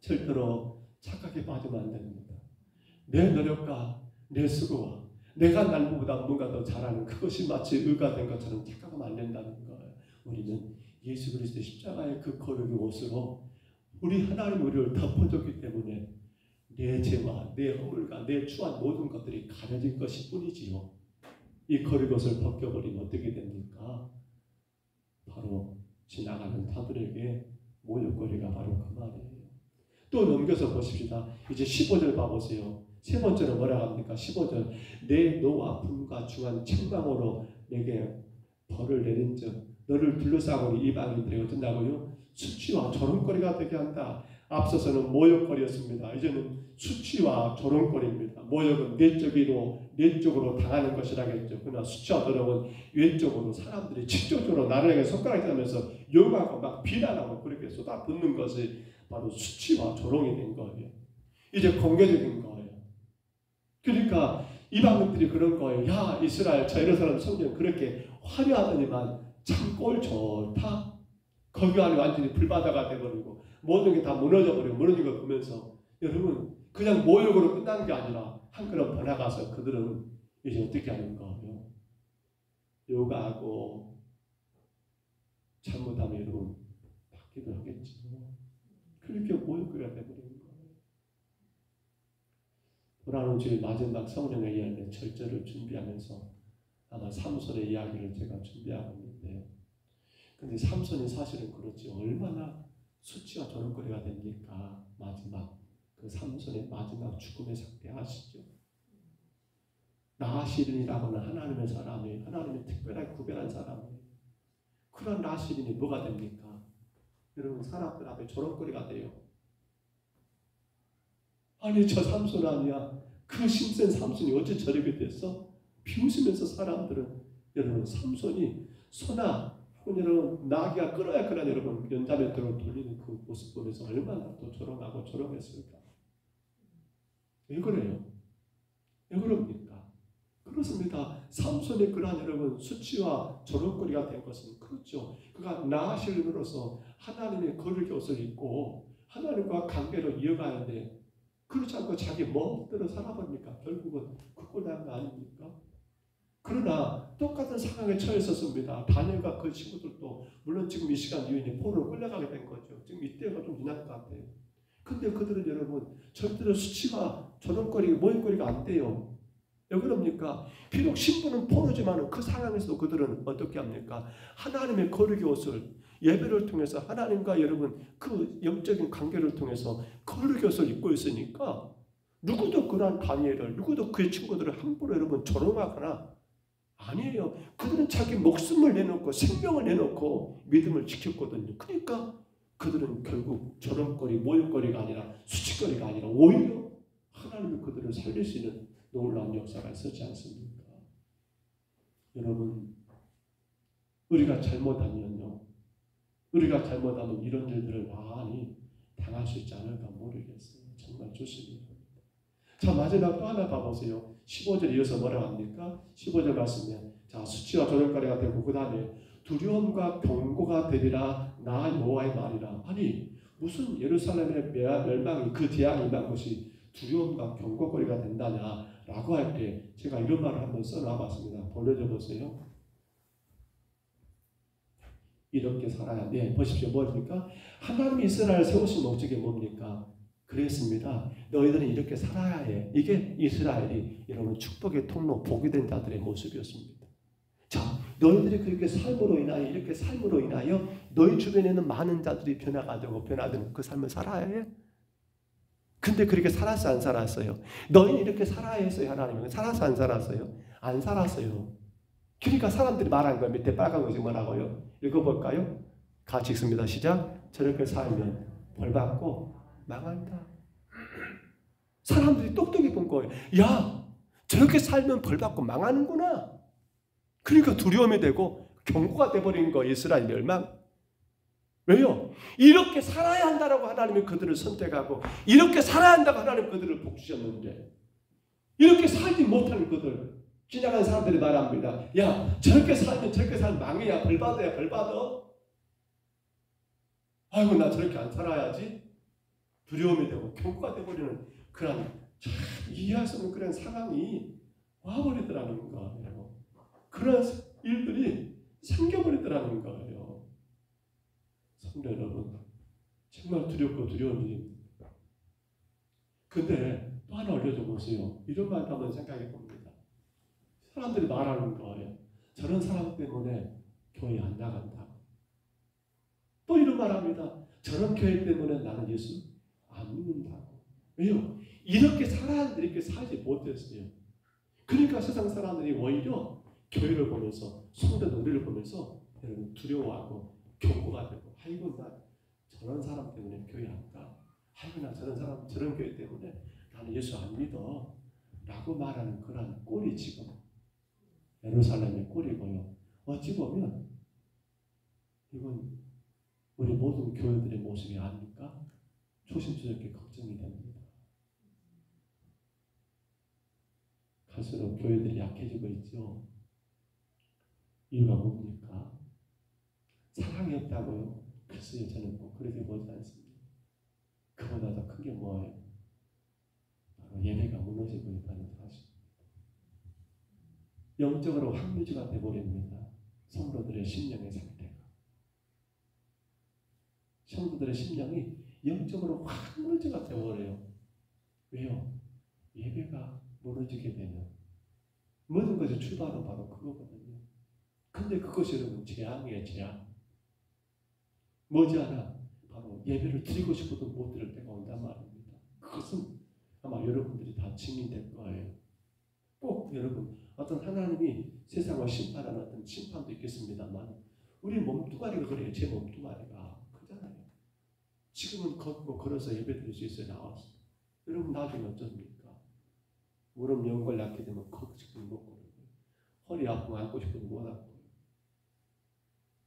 절대로 착각에 빠지면 안 됩니다. 내 노력과 내 수고와 내가 남보다 뭔가 더 잘하는 그것이 마치 의가 된 것처럼 착각하면 안 된다는 거예요. 우리는 예수 그리스도의 십자가의 그 거룩의 옷으로 우리 하나님 우리를 덮어줬기 때문에 내 죄와 내 허물과 내 추한 모든 것들이 가려진 것이 뿐이지요. 이 거룩의 옷을 벗겨버리면 어떻게 됩니까? 바로 지나가는 자들에게 모욕거리가 바로 그 말이에요. 또 넘겨서 보십시다. 이제 15절 봐보세요. 세 번째로 뭐라 합니까? 15절 내 노와 분과 중한 책망으로 내게 벌을 내린 즉 너를 둘러싸고 이방인들에게 어쩐다고요? 수치와 조롱거리가 되게 한다. 앞서서는 모욕거리였습니다. 이제는 수치와 조롱거리입니다. 모욕은 내적으로 당하는 것이라겠죠. 그러나 수치와 조롱은 외적으로 사람들이 직접적으로 나를 손가락질 하면서 욕하고 막 비난하고 그렇게 쏟아붓는 것이 바로 수치와 조롱이 된 거예요. 이제 공개적인 거예요. 그러니까 이방인들이 그런 거예요. 야 이스라엘 저 예루살렘 성전 그렇게 화려하더니만 참 꼴 좋다. 거기 안에 완전히 불바다가 돼버리고 모든 게 다 무너져버리고 무너진 걸 보면서 여러분 그냥 모욕으로 끝나는 게 아니라 한 걸음 더 나가서 그들은 이제 어떻게 하는 거예요? 욕하고 잘못하면 여러분 받기도 하겠죠. 그렇게 모욕거리가 돼버리는 거예요. 돌아오는 주일 마지막 성령의 이야기의 절절을 준비하면서 아마 삼손의 이야기를 제가 준비하고 있는데요. 근데 삼손이 사실은 그렇지 얼마나 수치와 조롱거리가 됩니까? 마지막 그 삼손의 마지막 죽음의 상태 아시죠? 나하실인이라고는 하나님의 사람이 하나님의 특별하게 구별한 사람이에요. 그런 나하실인이 뭐가 됩니까? 여러분 사람들 앞에 조롱거리가 돼요. 아니 저 삼손 아니야? 그 힘센 삼손이 어째 저렇게 됐어? 비웃으면서 사람들은 여러분 삼손이 소나 여러분 나귀가 끌어야 그런 여러분 연자매트로 돌리는 그 모습 보면서 얼마나 또 조롱하고 조롱했을까? 왜 그래요? 왜 그럽니까? 그렇습니다. 삼손의 그러한 여러분 수치와 조롱거리가 된 것은 그렇죠. 그가 나하실로서 하나님의 거룩의 옷을 입고 하나님과 관계를 이어가야 하는데 그렇지 않고 자기 멋대로 살아버리니까 결국은 그꼴 난 거 아닙니까? 그러나 똑같은 상황에 처했었습니다. 다니엘과 그 친구들도 물론 지금 이 시간 이후에 포로로 끌려가게 된 거죠. 지금 이때가 좀 지난 것 같아요. 근데 그들은 여러분 절대로 수치와 조롱거리, 모욕거리가 안 돼요. 왜 그럽니까? 비록 신부는 포로지만 그 상황에서도 그들은 어떻게 합니까? 하나님의 거룩의 옷을 예배를 통해서 하나님과 여러분 그 영적인 관계를 통해서 거룩의 옷을 입고 있으니까 누구도 그러한 다니엘을 누구도 그의 친구들을 함부로 여러분 조롱하거나 아니에요. 그들은 자기 목숨을 내놓고 생명을 내놓고 믿음을 지켰거든요. 그러니까 그들은 결국 저런거리, 모욕거리가 아니라 수치거리가 아니라 오히려 하나님이 그들을 살릴 수 있는 놀라운 역사가 있었지 않습니까? 여러분, 우리가 잘못하면요, 우리가 잘못하면 이런 일들을 많이 당할 수 있지 않을까 모르겠어요. 정말 조심해야 합니다. 자, 마지막 또 하나 봐보세요. 15절 이어서 뭐라고 합니까? 15절 말씀에 자, 수치와 조절거리가 되고 그 다음에 두려움과 경고가 되리라 나 여호와의 말이라. 아니 무슨 예루살렘의 멸망이 그 재앙이 임한 것이 두려움과 경고거리가 된다냐라고 할 때 제가 이런 말을 한번 써놔봤습니다. 벌려줘 보세요. 이렇게 살아야 돼. 보십시오. 뭡니까? 하나님이 이스라엘을 세우신 목적이 뭡니까? 그랬습니다. 너희들은 이렇게 살아야 해. 이게 이스라엘이 여러분 축복의 통로, 복이 된 자들의 모습이었습니다. 자, 너희들이 그렇게 삶으로 인하여 이렇게 삶으로 인하여 너희 주변에는 많은 자들이 변화되는 그 삶을 살아야 해. 근데 그렇게 살았어요? 안 살았어요? 너희는 이렇게 살아야 했어요? 하나님은 살았어요? 안 살았어요? 안 살았어요. 그러니까 사람들이 말한 거예요. 밑에 빨간 것이 뭐라고요? 읽어볼까요? 같이 읽습니다. 시작. 저렇게 살면 벌받고 망한다. 사람들이 똑똑히 본 거예요. 야, 저렇게 살면 벌받고 망하는구나. 그러니까 두려움이 되고 경고가 돼버린 거예요. 이스라엘 멸망. 왜요? 이렇게 살아야 한다라고 하나님이 그들을 선택하고 이렇게 살아야 한다고 하나님이 그들을 복주셨는데 이렇게 살지 못하는 그들, 지나가는 사람들이 말합니다. 야, 저렇게 살면 망해야 벌받아야 벌받아. 아이고 나 저렇게 안 살아야지. 두려움이 되고 경고가 돼버리는 그런 이해할 수 없는 그런 상황이 와버리더라는 거예요. 그런 일들이 생겨버리더라는 거예요. 성도 여러분, 정말 두렵고 두려운 일입니다. 근데 또 하나 올려줘 보세요. 이런 말도 한번 생각해 봅니다. 사람들이 말하는 거예요. 저런 사람 때문에 교회 안 나간다. 또 이런 말합니다. 저런 교회 때문에 나는 예수 안 믿는다고. 왜요? 이렇게 살아야 하는데 이렇게 살지 못했어요. 그러니까 세상 사람들이 오히려 교회를 보면서 성도 우리를 보면서 여러분 두려워하고 경고가 되고 아이고 나 저런 사람 때문에 교회 안 가. 아이고 나 저런 교회 때문에 나는 예수 안 믿어 라고 말하는 그런 꼴이 지금 예루살렘의 꼴이고요. 어찌 보면 이건 우리 모든 교회들의 모습이 아닐까 조심스럽게 걱정이 됩니다. 갈수록 교회들이 약해지고 있죠. 이유가 뭡니까? 사랑이 없다고요? 글쎄요, 저는 꼭 그렇게 보지 않습니다. 그보다 더 큰 게 뭐예요? 바로 예배가 무너지고 있다는 사실입니다. 영적으로 황무지가 되어버립니다. 성도들의 심령의 상태가. 성도들의 심령이 영적으로 황무지가 되어버려요. 왜요? 예배가 무너지게 되면 모든 것의 출발은 바로 그거거든요. 근데 그것이 여러분 재앙이에요, 재앙. 머지않아 바로 예배를 드리고 싶어도 못 드릴 때가 온단 말입니다. 그것은 아마 여러분들이 다 증인될 거예요. 꼭 여러분 어떤 하나님이 세상을 심판하는 어떤 심판도 있겠습니다만 우리 몸뚱아리가 그래요. 제 몸뚱아리가 크잖아요. 지금은 걷고 걸어서 예배 드릴 수 있어요. 나와서. 여러분 나중에 어쩝니까? 무릎 연골 낳게 되면 걷고 싶으면 못 걸어요. 허리 아프면 앉고 싶으면 못 앉고.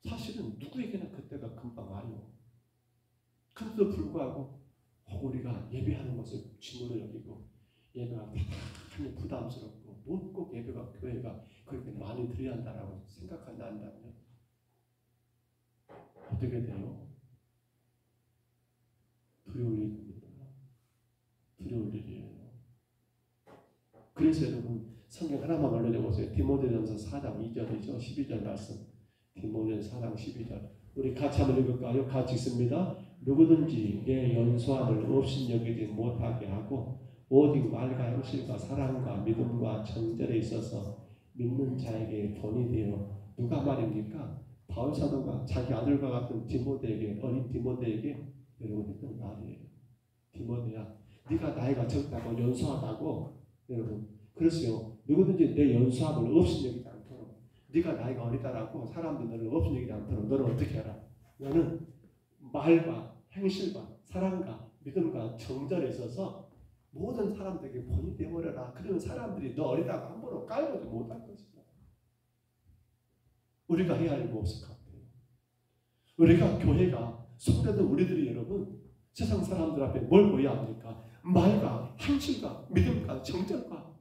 사실은 누구에게나 그때가 금방 와요. 그런데도 불구하고 우리가 예배하는 것을 짐으로 여기고 예배가 대단히 부담스럽고 꼭 예배가 교회가 그렇게 많이 드려야 한다라고 생각한다면 어떻게 돼요? 두려울 일입니다. 두려울 일이에요. 그래서 여러분 성경 하나만 올려줘 보세요. 디모데전서 4장 2절이죠. 12절 말씀. 디모데전서 4장 12절. 우리 같이 한번 읽을까요? 같이 읽습니다. 누구든지 내 연소함을 없인 여기지 못하게 하고 오직 말과 행실과 사랑과 믿음과 정절에 있어서 믿는 자에게 본이 되어 누가 말입니까? 바울 사도가 자기 아들과 같은 디모데에게 어린 디모데에게 여러분 했던 말이에요. 디모데야, 네가 나이가 적다고 연소하다고 여러분 그랬어요. 누구든지 내 연소함을 없인 여기지 않도록 네가 나이가 어리다라고 사람들 너를 없인 얘기 않도록 너는 어떻게 해라. 너는 말과 행실과 사랑과 믿음과 정절에 있어서 모든 사람들에게 본이 되어버려라. 그러면 사람들이 너 어리다고 함부로 깔보지 못할 것이다. 우리가 해야 할 일 없을 것 같아요. 우리가 교회가 속되던 우리들이 여러분 세상 사람들 앞에 뭘 보여야 합니까? 말과 행실과 믿음과 정절과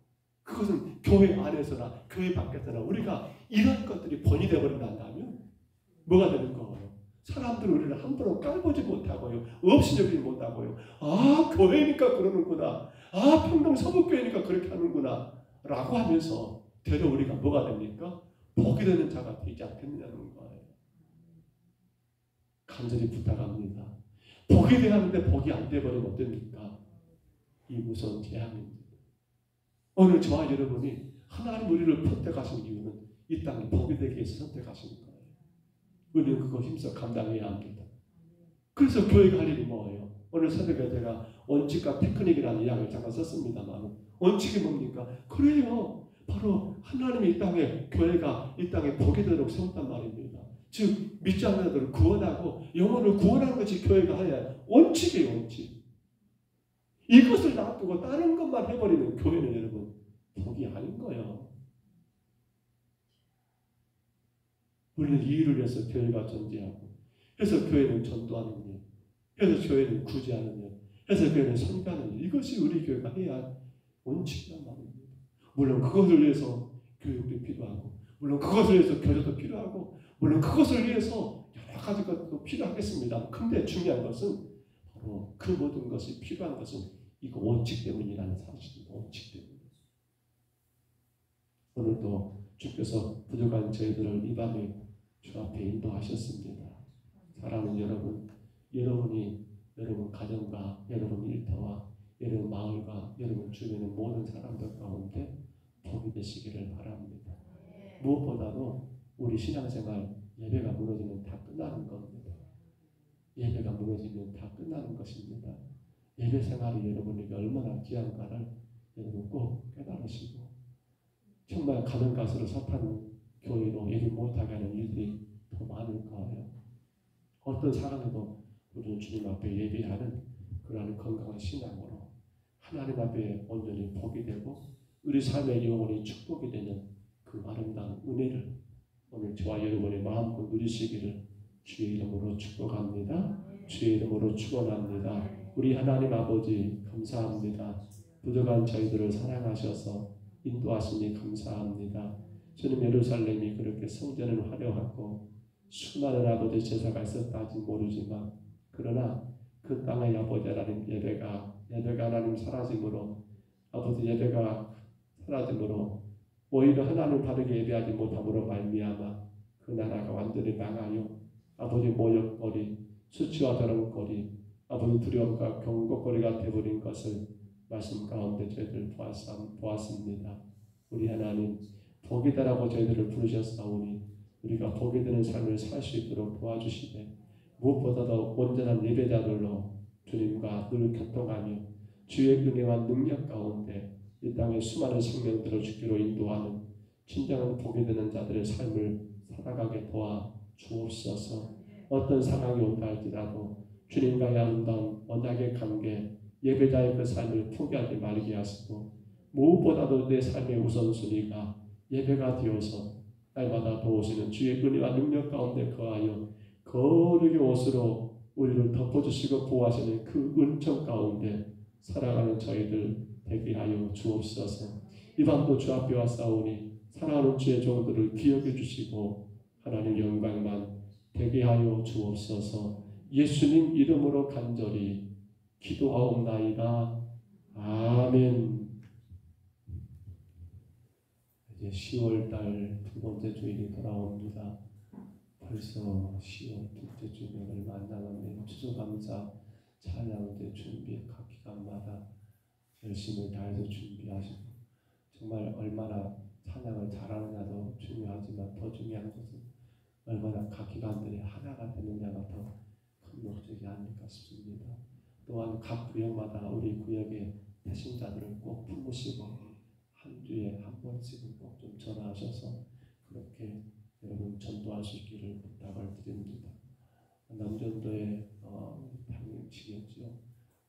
그것은 교회 안에서나 교회 밖에서나 우리가 이런 것들이 본이 되어버린다 한다면 뭐가 되는 거예요? 사람들은 우리를 함부로 깔보지 못하고요. 없이 여기지 못하고요. 아 교회니까 그러는구나. 아 평동 서북교회니까 그렇게 하는구나 라고 하면서 되려 우리가 뭐가 됩니까? 복이 되는 자가 되지 않겠느냐는 거예요. 간절히 부탁합니다. 복이 돼야 하는데 복이 안 돼버리면 어떡합니까? 이 무서운 재앙입니다. 오늘 저와 여러분이 하나님 우리를 선택하신 이유는 이 땅에 복이 되기 위해서 선택하신 거예요. 우리는 그거 힘써 감당해야 합니다. 그래서 교회가 할 일이 뭐예요? 오늘 새벽에 제가 원칙과 테크닉이라는 이야기를 잠깐 썼습니다만 원칙이 뭡니까? 그래요. 바로 하나님이 이 땅에 교회가 이 땅에 복이 되도록 세웠단 말입니다. 즉 믿지 않는 자들을 구원하고 영혼을 구원하는 것이 교회가 해야 원칙이에요. 원칙. 이것을 놔두고 다른 것만 해버리는 교회는 여러분 복이 아닌 거예요. 우리는 이유를 위해서 교회가 존재하고 그래서 교회는 전도하는 일, 그래서 교회는 구제하는 일, 그래서 교회는 선교하는 일, 이것이 우리 교회가 해야 할 원칙이란 말입니다. 물론 그것을 위해서 교육도 필요하고 물론 그것을 위해서 교제도 필요하고 물론 그것을 위해서 여러 가지 것도 필요하겠습니다. 근데 중요한 것은 바로 그 모든 것이 필요한 것은 이거 원칙 때문이라는 사실입니다. 원칙 때문에. 오늘도 주께서 부족한 저희들을 이 밤에 주 앞에 인도하셨습니다. 사랑하는 여러분, 여러분이 여러분 가정과 여러분 일터와 여러분 마을과 여러분 주변의 모든 사람들 가운데 복이 되시기를 바랍니다. 무엇보다도 우리 신앙생활 예배가 무너지면 다 끝나는 겁니다. 예배가 무너지면 다 끝나는 것입니다. 예배 생활이 여러분에게 얼마나 귀한가를 여러분 꼭 깨달으시고 정말 가는 가수로 사탄 교회로 예배 못하게 하는 일들이 더 많을 거예요. 어떤 사람에도 우리는 주님 앞에 예배하는 그러한 건강한 신앙으로 하나님 앞에 온전히 복이 되고 우리 삶의 영혼이 축복이 되는 그 아름다운 은혜를 오늘 저와 여러분의 마음껏 누리시기를 주의 이름으로 축복합니다. 주의 이름으로 축원합니다. 우리 하나님 아버지 감사합니다. 부족한 저희들을 사랑하셔서 인도하시니 감사합니다. 주님 예루살렘이 그렇게 성전은 화려하고 수많은 아버지 제사가 있었다 할지 모르지만 그러나 그 땅의 아버지 하나님 예배가 하나님 사라짐으로 아버지 예배가 사라짐으로 오히려 하나님 다르게 예배하지 못함으로 말미암아 그 나라가 완전히 망하여 아버지 모욕거리 수치와 더러움거리 아버지 두려움과 경고거리가 되어버린 것을 말씀 가운데 저희들 보았습니다. 우리 하나님 복이 되라고 저희들을 부르셨사오니 우리가 복이 되는 삶을 살 수 있도록 도와주시되 무엇보다도 온전한 예배자들로 주님과 늘 교통하며 주의 은혜와 능력 가운데 이 땅의 수많은 생명들을 주기로 인도하는 진정한 복이 되는 자들의 삶을 살아가게 도와 주옵소서. 어떤 상황이 온다 할지라도 주님과의 아름다운 언약의 관계 예배자의 그 삶을 포기하지 말게 하시고 무엇보다도 내 삶의 우선순위가 예배가 되어서 날마다 도우시는 주의 은혜와 능력 가운데 거하여 거룩의 옷으로 우리를 덮어주시고 보호하시는 그 은총 가운데 살아가는 저희들 되게 하여 주옵소서. 이 밤도 주 앞에 왔사오니 사랑하는 주의 종들을 기억해 주시고 하나님 영광만 되게 하여 주옵소서. 예수님 이름으로 간절히 기도하옵나이다. 아멘. 이제 10월달 두 번째 주일이 돌아옵니다. 벌써 10월 둘째 주일을 만나는 추수감사 찬양을 준비 각 기간마다 열심히 다해서 준비하시고 정말 얼마나 찬양을 잘하느냐도 중요하지만 더 중요한 것은 얼마나 각 기관들이 하나가 되느냐가 더 큰 목적이 아닐까 싶습니다. 또한 각 구역마다 우리 구역의 배신자들을 꼭 품으시고 한 주에 한 번씩은 꼭 좀 전화하셔서 그렇게 여러분 전도할 수 있기를 부탁을 드립니다. 남전도의 당일치였죠.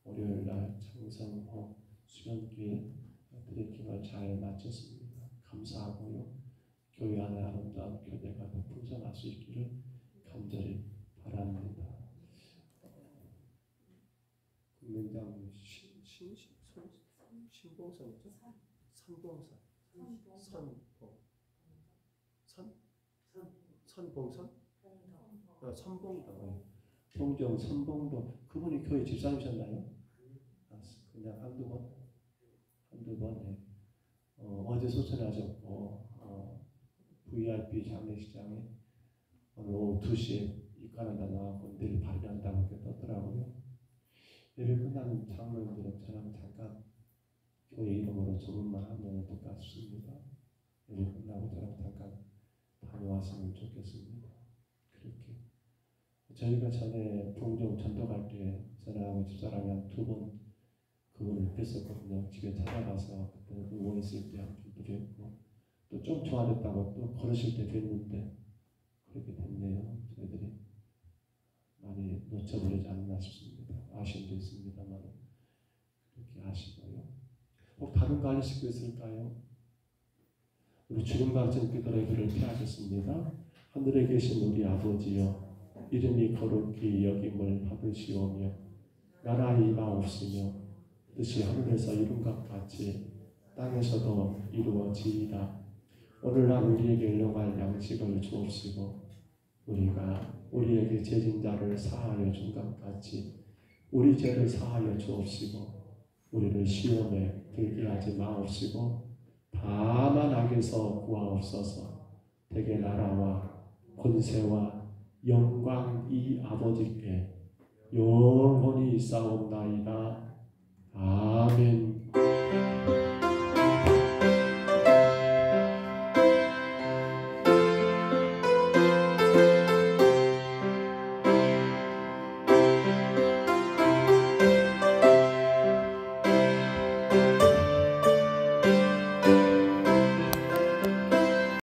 월요일날 창성호 수련길 드레킹을 잘 마쳤습니다. 감사하고요. 교회 안에 아름다운 교회가 더 풍성할 수 있기를 간절히 바랍니다. 국민당 신봉산이죠? 선봉산? 선봉당. 동정 선봉도 그분이 교회 집사님이셨나요? 그냥 한두 번 어제 소천하셨고 VIP 장례식장에 오늘 오후 2시에 입관한다 나가고 내일 발표한다고 이렇게 떴더라고요. 예배 끝나는 장로님들은 저랑 잠깐 교회 이름으로 조금만 하면 똑같습니다. 예배 끝나고 저랑 잠깐 다녀왔으면 좋겠습니다. 그렇게 저희가 전에 동정 전도 갈 때 저랑 집사람이 한 2번 그분을 뵀었거든요. 집에 찾아가서 그때 누워있을 때 한 번 드렸고 또 좀 좋아졌다고 또 걸으실 때 뵀는데 그렇게 됐네요. 저희들이 많이 놓쳐버리지 않나 싶습니다. 아쉬움도 있습니다만 그렇게 아시고요. 꼭 다른 거 하실 수 있을까요? 우리 주님과 같은 기도의 길을 피하겠습니다. 하늘에 계신 우리 아버지여 이름이 거룩히 여김을 받으시오며 나라의 임하옵시며 뜻이 하늘에서 이룬 것 같이 땅에서도 이루어지이다. 오늘날 우리에게 일용할 양식을 주옵시고 우리가 우리에게 죄진 자를 사하여 준 것 같이 우리 죄를 사하여 주옵시고 우리를 시험에 들게 하지 마옵시고 다만 악에서 구하옵소서. 대개 나라와 권세와 영광 이 아버지께 영원히 있사옵나이다.